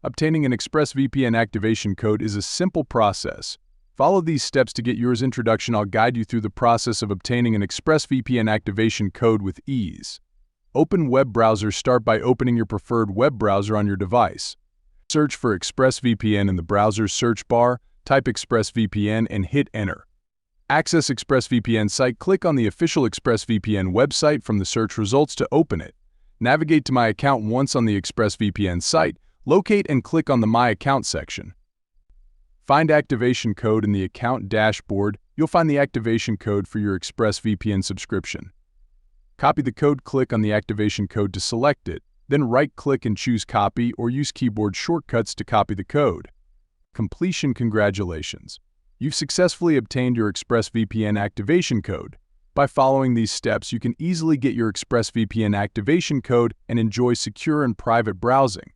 Obtaining an ExpressVPN activation code is a simple process. Follow these steps to get yours. Introduction. I'll guide you through the process of obtaining an ExpressVPN activation code with ease. Open web browser. Start by opening your preferred web browser on your device. Search for ExpressVPN in the browser's search bar, type ExpressVPN and hit Enter. Access ExpressVPN site. Click on the official ExpressVPN website from the search results to open it. Navigate to My Account. Once on the ExpressVPN site, locate and click on the My Account section. Find activation code in the account dashboard. You'll find the activation code for your ExpressVPN subscription. Copy the code. Click on the activation code to select it, then right-click and choose Copy or use keyboard shortcuts to copy the code. Completion. Congratulations! You've successfully obtained your ExpressVPN activation code. By following these steps, you can easily get your ExpressVPN activation code and enjoy secure and private browsing.